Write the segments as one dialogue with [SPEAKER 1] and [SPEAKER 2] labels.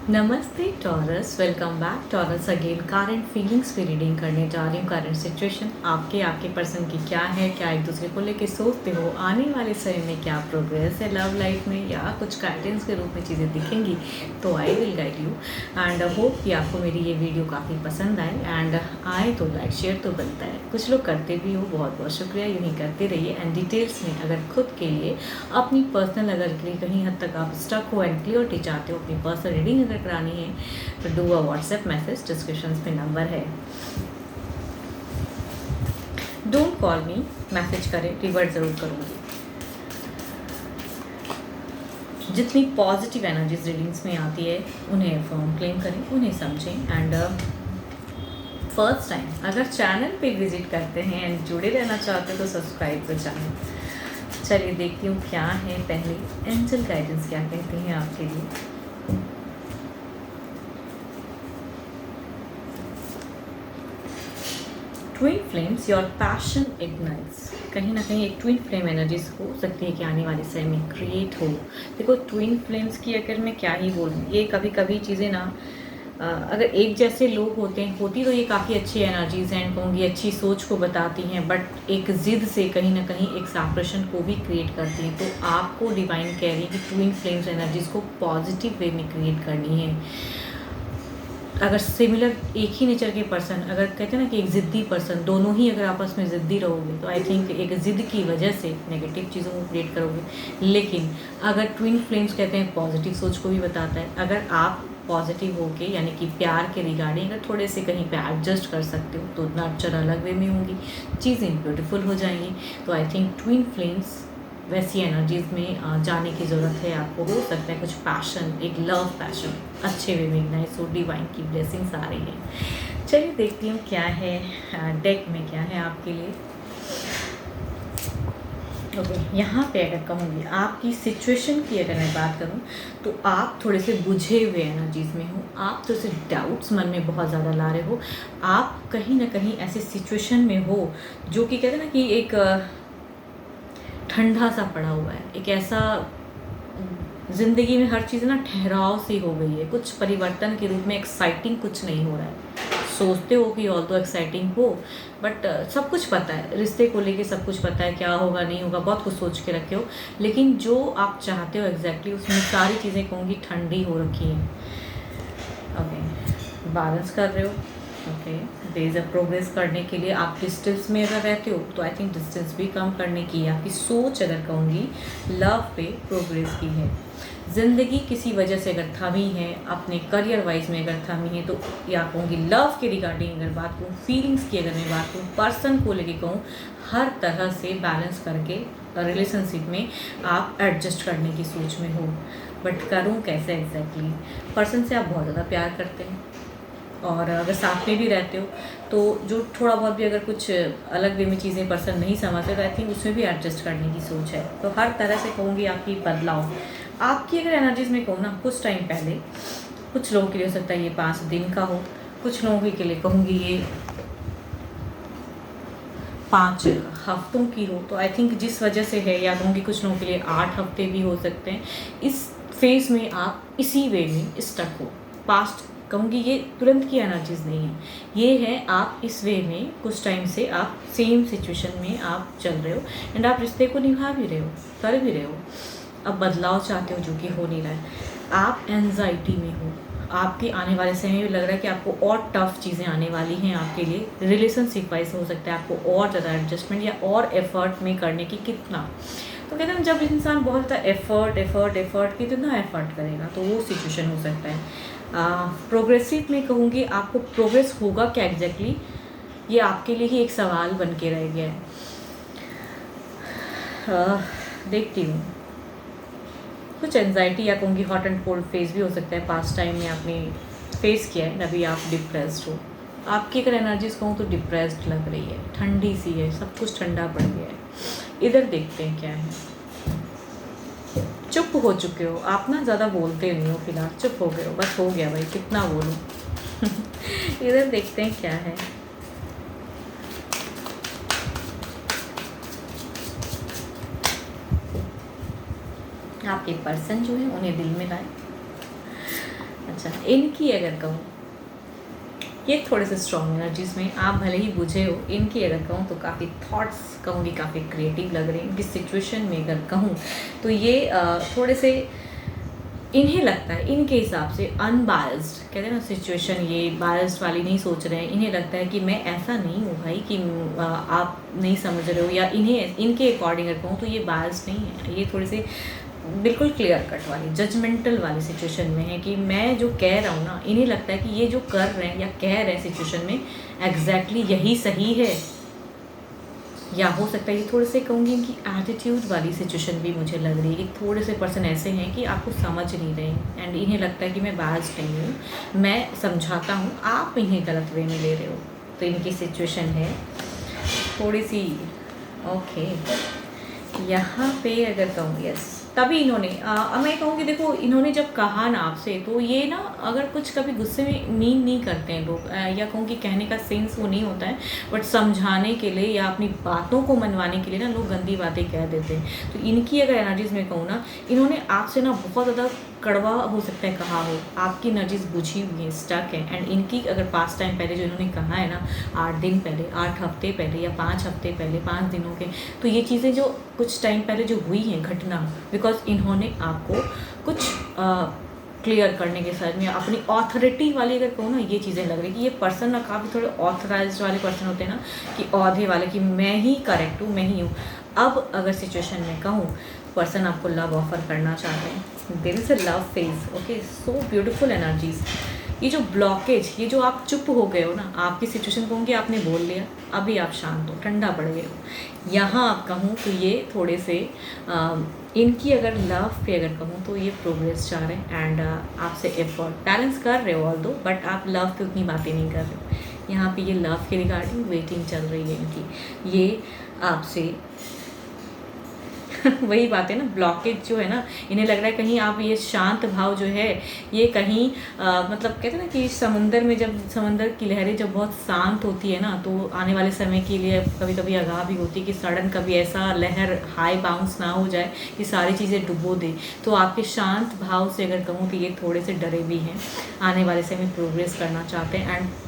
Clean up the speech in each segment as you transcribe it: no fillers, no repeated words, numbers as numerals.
[SPEAKER 1] नमस्ते taurus, welcome back taurus again. Current feelings पे reading करने जा रही हूँ। करंट सिचुएशन आपके पर्सन की क्या है, क्या एक दूसरे को लेके सोचते हो, आने वाले समय में क्या प्रोग्रेस है लव लाइफ में, या कुछ गाइडेंस के रूप में चीज़ें दिखेंगी तो I will guide you. And hope कि आपको मेरी ये वीडियो काफ़ी पसंद आए, एंड आए तो लाइक शेयर तो बनता है, कुछ लोग करते भी हो, बहुत बहुत शुक्रिया, यूँ ही करते रहिए। एंड डिटेल्स में अगर खुद के लिए अपनी पर्सनल अगर कहीं हद तक आप स्टक हो एंड क्लियरिटी चाहते हो, अपनी पर्सनल रीडिंग अगर करानी है तो do a WhatsApp message, description में नंबर है। डोंट कॉल मी, मैसेज करें, रिवर्ट ज़रूर करूँगी। जितनी पॉजिटिव एनर्जीज रीडिंग्स में आती है उन्हें फॉर्म क्लेम करें, उन्हें समझें। एंड फर्स्ट टाइम अगर चैनल पे विजिट करते हैं एंड जुड़े रहना चाहते हो तो सब्सक्राइब कर चैनल। चलिए देखती हूँ क्या है। पहले एंजल गाइडेंस क्या कहते हैं आपके लिए। Twin flames, your passion ignites. कहीं ना कहीं एक ट्विन फ्लेम एनर्जीज हो सकती है कि आने वाले समय में क्रिएट हो। देखो ट्विन फ्लेम्स की अगर मैं क्या ही बोलूँ, ये कभी कभी चीज़ें ना अगर एक जैसे लोग होती तो ये काफ़ी अच्छी एनर्जीज हैं, कहूँगी अच्छी सोच को बताती हैं, बट एक ज़िद से कहीं ना कहीं एक सेपरेशन को भी क्रिएट करती हैं। तो आपको डिवाइन कह रही है कि ट्विन फ्लेम्स एनर्जीज को पॉजिटिव वे में क्रिएट करनी है। अगर सिमिलर एक ही नेचर के पर्सन, अगर कहते हैं ना कि एक ज़िद्दी पर्सन, दोनों ही अगर आपस में ज़िद्दी रहोगे तो आई थिंक एक ज़िद की वजह से नेगेटिव चीज़ों को क्रिएट करोगे। लेकिन अगर ट्विन फ्लेम्स कहते हैं पॉजिटिव सोच को भी बताता है, अगर आप पॉजिटिव होके यानी कि प्यार के रिगार्डिंग अगर थोड़े से कहीं पे एडजस्ट कर सकते हो तो नर्चर अलग वे में होंगी, चीज़ें ब्यूटीफुल हो जाएंगी। तो आई थिंक ट्विन फ्लेम्स वैसी एनर्जीज में जाने की ज़रूरत है आपको। हो सकता है कुछ पैशन, एक लव पैशन अच्छे वे में इग्नाइट हो, डिवाइन की ब्लेसिंग्स आ रही है। चलिए देखती हूँ क्या है डेक में, क्या है आपके लिए। ओके, यहाँ पे अगर कहूँगी आपकी सिचुएशन की अगर मैं बात करूँ तो आप थोड़े से बुझे हुए एनर्जीज में हो, आप थोड़े से डाउट्स मन में बहुत ज़्यादा ला रहे हो, आप कहीं ना कहीं ऐसे सिचुएशन में हो जो कि कहते हैं ना कि एक ठंडा सा पड़ा हुआ है, एक ऐसा ज़िंदगी में हर चीज़ ना ठहराव सी हो गई है, कुछ परिवर्तन के रूप में एक्साइटिंग कुछ नहीं हो रहा है। सोचते हो कि ऑल तो एक्साइटिंग हो, बट सब कुछ पता है, रिश्ते को लेके सब कुछ पता है, क्या होगा नहीं होगा बहुत कुछ सोच के रखे हो, लेकिन जो आप चाहते हो एग्जैक्टली उसमें सारी चीज़ें कहूँगी ठंडी हो रखी हैं। ओके, बैलेंस कर रहे हो। Okay, there is a progress करने के लिए आप डिस्टेंस में अगर रहते हो तो आई थिंक डिस्टेंस भी कम करने की, आपकी सोच अगर कहूँगी लव पे प्रोग्रेस की है। ज़िंदगी किसी वजह से अगर थमी है, अपने करियर वाइज में अगर थमी है तो, या कहूँगी लव के रिगार्डिंग अगर बात करूँ, फीलिंग्स की अगर मैं बात करूँ, पर्सन को लेके कहूँ, हर तरह से बैलेंस करके रिलेशनशिप में आप एडजस्ट करने की सोच में हो। बट करूँ कैसे एग्जैक्टली? पर्सन से आप बहुत ज़्यादा प्यार करते हैं और अगर साथ में भी रहते हो तो जो थोड़ा बहुत भी अगर कुछ अलग वे में चीज़ें पर्सन नहीं समझते तो आई थिंक उसमें भी एडजस्ट करने की सोच है। तो हर तरह से कहूँगी आपकी बदलाव, आपकी अगर एनर्जीज में कहूँ ना, कुछ टाइम पहले कुछ लोगों के लिए हो सकता है ये 5 दिन का हो, कुछ लोगों के लिए कहूँगी ये 5 हफ्तों की हो। तो आई थिंक जिस वजह से है, या कहूँगी कुछ लोगों के लिए 8 हफ्ते भी हो सकते हैं। इस फेज़ में आप इसी वे में स्टक हो। पास्ट कहूँगी ये तुरंत की एनर्जीज नहीं है, ये है आप इस वे में कुछ टाइम से आप सेम सिचुएशन में आप चल रहे हो एंड आप रिश्ते को निभा भी रहे हो, कर भी रहे हो। अब बदलाव चाहते हो जो कि हो नहीं रहा है, आप एंजाइटी में हो। आपके आने वाले समय में लग रहा है कि आपको और टफ चीज़ें आने वाली हैं आपके लिए, रिलेशनशिप वाइज हो सकता है आपको और ज़्यादा एडजस्टमेंट या और एफर्ट में करने की कितना। तो कहते हैं जब इंसान बहुत ज़्यादा एफर्ट कितना एफर्ट करेगा तो वो सिचुएशन हो सकता है। प्रोग्रेसिव में कहूँगी आपको प्रोग्रेस होगा क्या एग्जैक्टली, ये आपके लिए ही एक सवाल बन के रह गया है। देखती हूँ कुछ एंजाइटी या कहूँगी हॉट एंड कोल्ड फेस भी हो सकता है, पास्ट टाइम में आपने फेस किया है, अभी आप डिप्रेस्ड हो। आपकी अगर एनर्जीज कहूँ तो डिप्रेस्ड लग रही है, ठंडी सी है, सब कुछ ठंडा पड़ गया है। इधर देखते हैं क्या है। चुप हो चुके हो आप ना, ज़्यादा बोलते नहीं हो फिलहाल, चुप हो गए हो, बस हो गया भाई कितना बोलूँ। इधर देखते हैं क्या है। आपके पर्सन जो है उन्हें दिल में लाए। अच्छा, इनकी अगर कहूँ, ये थोड़े से स्ट्रॉन्ग एनर्जीज में आप भले ही बुझे हो, इनकी अगर कहूँ तो काफ़ी थॉट्स कहूँगी काफ़ी क्रिएटिव लग रहे हैं। इनकी सिचुएशन में अगर कहूँ तो ये थोड़े से, इन्हें लगता है इनके हिसाब से अनबायस्ड, कहते हैं ना सिचुएशन, ये बायस्ड वाली नहीं सोच रहे हैं। इन्हें लगता है कि मैं ऐसा नहीं हूँ भाई कि आप नहीं समझ रहे हो, या इन्हें इनके अकॉर्डिंग अगर कहूँ तो ये बायस्ड नहीं है। ये थोड़ी सी बिल्कुल क्लियर कट वाली जजमेंटल वाली सिचुएशन में है कि मैं जो कह रहा हूँ ना, इन्हें लगता है कि ये जो कर रहे हैं या कह रहे हैं सिचुएशन में एग्जैक्टली यही सही है। या हो सकता है ये थोड़े से कहूँगी इनकी एटीट्यूड वाली सिचुएशन भी मुझे लग रही है कि थोड़े से पर्सन ऐसे हैं कि आपको समझ नहीं रहे हैं, एंड इन्हें लगता है कि मैं बायस्ड नहीं हूँ, मैं समझाता हूँ, आप इन्हें गलत वे में ले रहे हो। तो इनकी सिचुएशन है थोड़ी सी ओके। यहाँ पे अगर कहूँ यस, तभी इन्होंने मैं कहूँगी देखो, इन्होंने जब कहा ना आपसे, तो ये ना अगर कुछ कभी गुस्से में मीन नहीं करते हैं लोग, या कहूँगी कहने का सेंस वो नहीं होता है, बट समझाने के लिए या अपनी बातों को मनवाने के लिए ना लोग गंदी बातें कह देते हैं। तो इनकी अगर एनर्जीज में कहूँ ना, इन्होंने आपसे ना बहुत ज़्यादा कड़वा हो सकता है कहा हो, आपकी एनर्जीज बुझी हुई है, स्टक है। एंड इनकी अगर पास टाइम पहले जो इन्होंने कहा है ना, 8 दिन पहले, 8 हफ्ते पहले या 5 हफ्ते पहले, 5 दिनों के, तो ये चीज़ें जो कुछ टाइम पहले जो हुई हैं घटना, बिकॉज इन्होंने आपको कुछ क्लियर करने के साथ में अपनी ऑथोरिटी वाली अगर कहूँ ना, ये चीज़ें लग रही कि ये पर्सन ना काफ़ी थोड़े ऑथराइज्ड वाले पर्सन होते हैं ना, कि औहदे वाले, कि मैं ही करेक्ट हूँ, मैं ही हूँ। अब अगर सिचुएशन में कहूँ, पर्सन आपको लव ऑफर करना चाहते हैं, there is a love phase, okay, so beautiful energies. ये जो ब्लॉकेज, ये जो आप चुप हो गए हो ना, आपकी सिचुएशन कहूँगी आपने बोल लिया, अभी आप शांत हो, ठंडा पड़ गए हो। यहाँ आप कहूँ तो ये थोड़े से इनकी अगर लव पे अगर कहूँ तो ये प्रोग्रेस चाह रहे हैं, एंड आपसे एफर्ट बैलेंस कर रहे हो ऑल दो, बट आप लव पे उतनी बातें नहीं कर रहे हो। यहाँ पे ये लव के रिगार्डिंग वेटिंग चल रही है इनकी, ये आपसे वही बात है ना, ब्लॉकेज जो है ना, इन्हें लग रहा है कहीं आप ये शांत भाव जो है ये कहीं मतलब कहते हैं ना कि समुंदर में जब समंदर की लहरें जब बहुत शांत होती है ना, तो आने वाले समय के लिए कभी कभी आगाह भी होती है कि सडन कभी ऐसा लहर हाई बाउंस ना हो जाए कि सारी चीज़ें डुबो दे। तो आपके शांत भाव से अगर कहूँ कि ये थोड़े से डरे भी हैं, आने वाले समय प्रोग्रेस करना चाहते हैं। एंड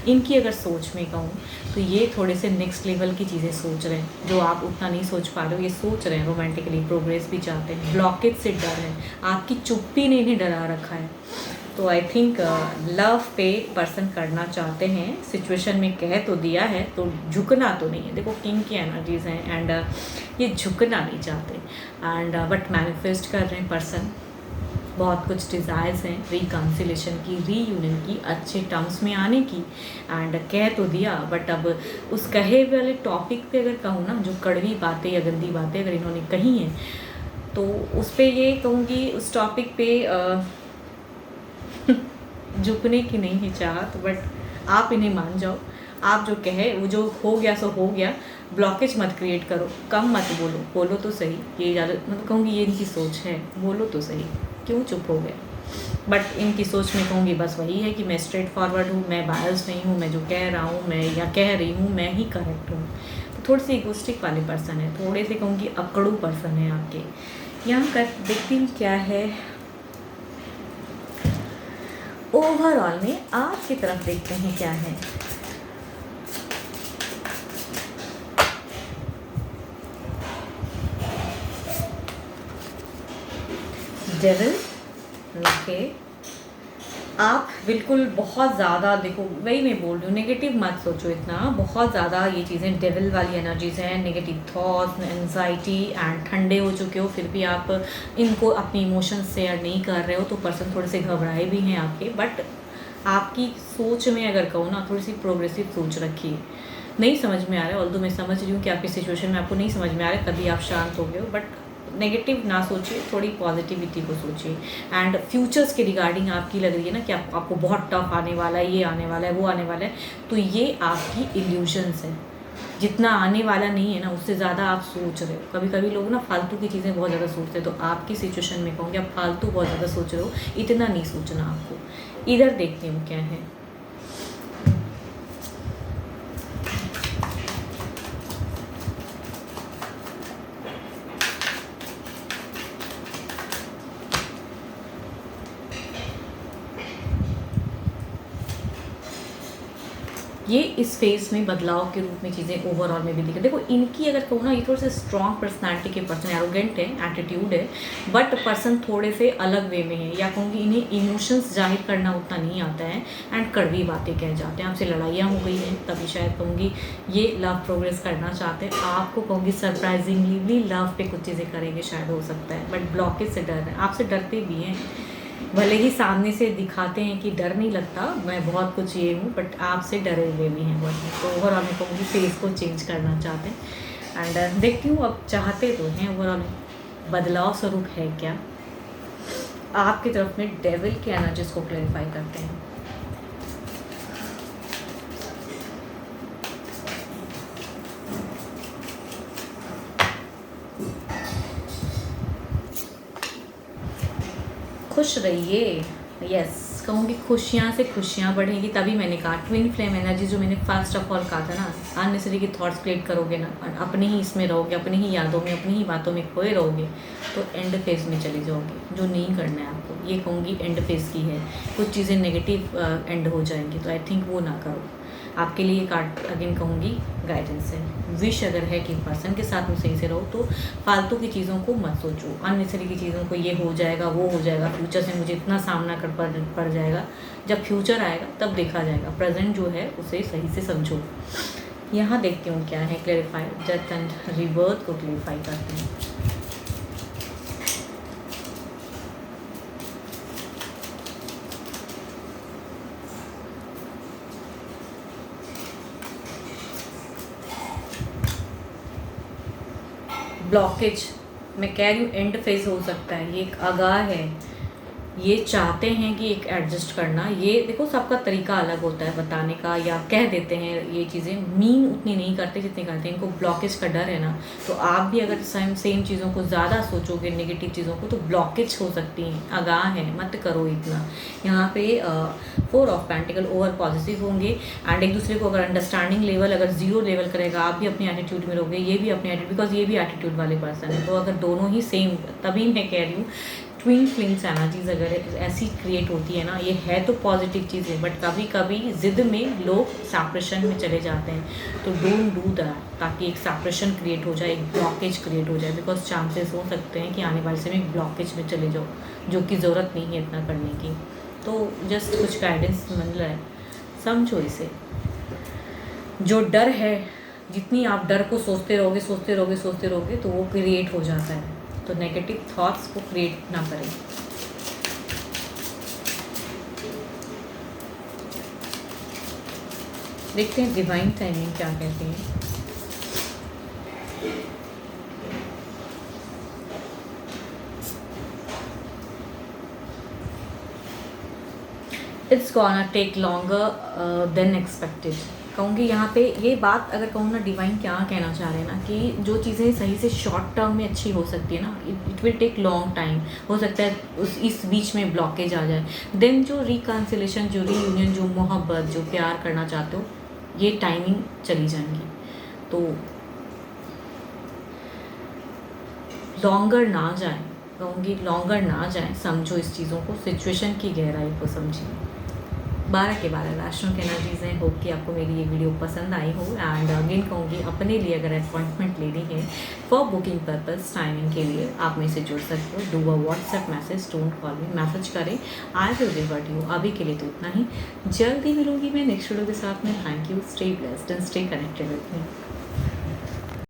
[SPEAKER 1] इनकी अगर सोच में कहूँ तो ये थोड़े से नेक्स्ट लेवल की चीज़ें सोच रहे हैं, जो आप उतना नहीं सोच पा रहे हो, ये सोच रहे हैं, रोमांटिकली प्रोग्रेस भी चाहते हैं। ब्लॉकेज से डर है, आपकी चुप्पी ने इन्हें डरा रखा है। तो आई थिंक लव पे पर्सन करना चाहते हैं, सिचुएशन में कह तो दिया है, तो झुकना तो नहीं है। देखो किंग की एनर्जीज हैं, एंड ये झुकना नहीं चाहते, एंड बट मैनिफेस्ट कर रहे हैं पर्सन। बहुत कुछ डिज़ायर्स हैं रिकन्सिलेशन की, रीयूनियन की, अच्छे टर्म्स में आने की, एंड कह तो दिया, बट अब उस कहे वाले टॉपिक पे अगर कहूँ ना, जो कड़वी बातें या गंदी बातें अगर इन्होंने कही हैं, तो उस पर ये कहूँगी उस टॉपिक पे झुकने की नहीं है चाहत, बट आप इन्हें मान जाओ। आप जो कहे वो जो हो गया सो हो गया, ब्लॉकेज मत क्रिएट करो, कम मत बोलो, बोलो तो सही। ये ज़्यादा मतलब कहूँगी ये इनकी सोच है, बोलो तो सही, क्यों चुप हो गए। बट इनकी सोच में कहूँगी बस वही है कि मैं स्ट्रेट फॉरवर्ड हूँ, मैं बायस नहीं हूँ, मैं जो कह रहा हूँ मैं या कह रही हूँ मैं ही करेक्ट हूँ। तो थोड़ी सी इगोस्टिक वाले पर्सन है, थोड़े से कहूँगी अकड़ू पर्सन है आपके। यहाँ कर देखती हूँ क्या है ओवरऑल में, आपकी तरफ देखते हैं क्या है। डेविल, ओके, आप बिल्कुल बहुत ज़्यादा देखो, वही मैं बोल रही हूँ, नेगेटिव मत सोचो इतना, बहुत ज़्यादा ये चीज़ें डेविल वाली एनर्जीज हैं, नेगेटिव थॉट्स, एंजाइटी, एंड ठंडे हो चुके हो, फिर भी आप इनको अपनी इमोशंस शेयर नहीं कर रहे हो, तो पर्सन थोड़े से घबराए भी हैं आपके। बट आपकी सोच में अगर कहूँ ना, थोड़ी सी प्रोग्रेसिव सोच रखी है, नहीं समझ में आ रहा है, ऑल्दो मैं समझ रही हूँ कि आपकी सिचुएशन में आपको नहीं समझ में आ रहा है, तभी आप शांत हो गए हो, बट नेगेटिव ना सोचिए, थोड़ी पॉजिटिविटी को सोचिए। एंड फ्यूचर्स के रिगार्डिंग आपकी लग रही है ना कि आपको बहुत टफ आने वाला है, ये आने वाला है, वो आने वाला है, तो ये आपकी इल्यूजन्स है। जितना आने वाला नहीं है ना, उससे ज़्यादा आप सोच रहे हो। कभी कभी लोग ना फालतू की चीज़ें बहुत ज़्यादा सोचते हैं, तो आपकी सिचुएशन में कहूँगी आप फालतू बहुत ज़्यादा सोच रहे हो, इतना नहीं सोचना आपको। इधर देखती हूँ क्या है। ये इस फेज में बदलाव के रूप में चीज़ें ओवरऑल में भी दिखे। देखो इनकी अगर कहूँ ना, ये थोड़े से स्ट्रॉन्ग पर्सनालिटी के पर्सन, एरोगेंट है, एटीट्यूड है, बट पर्सन थोड़े से अलग वे में है, या कहूँगी इन्हें इमोशंस जाहिर करना उतना नहीं आता है, एंड कड़वी बातें कह जाते हैं। आपसे लड़ाइयाँ हो गई हैं तभी शायद कहूँगी ये लव प्रोग्रेस करना चाहते हैं, आपको कहूँगी सरप्राइजिंगली लव पे कुछ चीज़ें करेंगे शायद, हो सकता है, बट ब्लॉकेज से डर है, आपसे डरते भी हैं। भले ही सामने से दिखाते हैं कि डर नहीं लगता, मैं बहुत कुछ ये हूँ, बट आपसे डरे हुए भी हैं बहुत। तो ओवरऑल मैं कहूँगी फेस को चेंज करना चाहते हैं, एंड देखती हूँ अब चाहते तो हैं ओवरऑल बदलाव स्वरूप है क्या। आपकी तरफ में डेविल के एनर्जीज को क्लैरिफाई करते हैं। खुश रहिए, यस कहूँगी खुशियाँ से खुशियाँ बढ़ेंगी। तभी मैंने कहा ट्विन फ्लेम एनर्जी, जो मैंने फर्स्ट ऑफ ऑल कहा था ना, अननेसेसरी की थॉट्स क्रिएट करोगे ना, अपने ही इसमें रहोगे, अपनी ही यादों में, अपनी ही बातों में खोए रहोगे, तो एंड फेज में चले जाओगे, जो नहीं करना है आपको। ये कहूँगी एंड फेज की है, कुछ चीज़ें नेगेटिव एंड हो जाएंगी, तो आई थिंक वो ना करो। आपके लिए कार्ड अगेन कहूँगी गाइडेंस है, विश अगर है कि पर्सन के साथ में सही से रहो, तो फालतू की चीज़ों को मत सोचो, अननेसेसरी की चीज़ों को, ये हो जाएगा वो हो जाएगा, फ्यूचर से मुझे इतना सामना कर पड़ जाएगा। जब फ्यूचर आएगा तब देखा जाएगा, प्रेजेंट जो है उसे सही से समझो। यहाँ देखती हूँ क्या है क्लेरिफाई, डेथ एंड रिबर्थ को क्लेरिफाई करते हैं। ब्लॉकेज मैं कह रही हूँ एंड फेज हो सकता है, ये एक आगाह है, ये चाहते हैं कि एक एडजस्ट करना। ये देखो सबका तरीका अलग होता है बताने का, या कह देते हैं ये चीज़ें, मीन उतनी नहीं करते जितनी करते हैं। इनको ब्लॉकेज का डर है ना, तो आप भी अगर सेम चीज़ों को ज़्यादा सोचोगे, नेगेटिव चीज़ों को, तो ब्लॉकेज हो सकती हैं। आगाह है, मत करो इतना। यहाँ पे 4 ऑफ पेंटिकल ओवर पॉजिटिव होंगे, एंड एक दूसरे को अगर अंडरस्टैंडिंग लेवल अगर 0 लेवल करेगा, आप भी अपने एटीट्यूड में रहोगे, ये भी अपने एटीट्यूड, बिकॉज ये भी एटीट्यूड वाले पर्सन है। तो अगर दोनों ही सेम, तभी मैं कह रही हूँ ट्विन फ्लेम्स एनर्जीज अगर ऐसी क्रिएट होती है ना, ये है तो पॉजिटिव चीज़ है, बट कभी कभी ज़िद में लोग सेपरेशन में चले जाते हैं। तो डोंट डू दैट, ताकि एक सेपरेशन क्रिएट हो जाए, एक ब्लॉकेज क्रिएट हो जाए, बिकॉज चांसेस हो सकते हैं कि आने वाले समय एक ब्लॉकेज में चले जाओ, जो कि ज़रूरत नहीं है इतना करने की। तो जस्ट कुछ गाइडेंस मिल रहा है, समझो इसे। जो डर है, जितनी आप डर को सोचते रहोगे तो वो क्रिएट हो जाता है। तो नेगेटिव थॉट्स को क्रिएट ना करें। देखते हैं डिवाइन टाइमिंग क्या कहती है। It's gonna take longer than expected. कहूँगी यहाँ पे ये बात अगर कहूँ ना, डिवाइन क्या कहना चाह रहे हैं ना, कि जो चीज़ें सही से शॉर्ट टर्म में अच्छी हो सकती है ना, it will take long time. हो सकता है इस बीच में ब्लॉकेज आ जाए, देन जो रिकन्सिलेशन, जो रीयूनियन, जो मोहब्बत, जो प्यार करना चाहते हो, ये टाइमिंग चली जाएंगी। तो लॉन्गर ना जाए, कहूँगी लॉन्गर ना जाए, समझो इस चीज़ों को, सिचुएशन की गहराई को समझिए। 12 के 12 राशियों के एनर्जीज हैं। होप कि आपको मेरी ये वीडियो पसंद आई हो। एंड अगेन कहूँगी, अपने लिए अगर अपॉइंटमेंट लेनी है फॉर बुकिंग पर्पस, टाइमिंग के लिए, आप मेरे से जुड़ सकते हो। Do a WhatsApp message, don't call me, message करें, आई विल रिवर्ट यू। अभी के लिए तो इतना ही, जल्दी मिलूंगी मैं नेक्स्ट वीडियो के साथ में। Thank you, stay blessed and stay connected with me.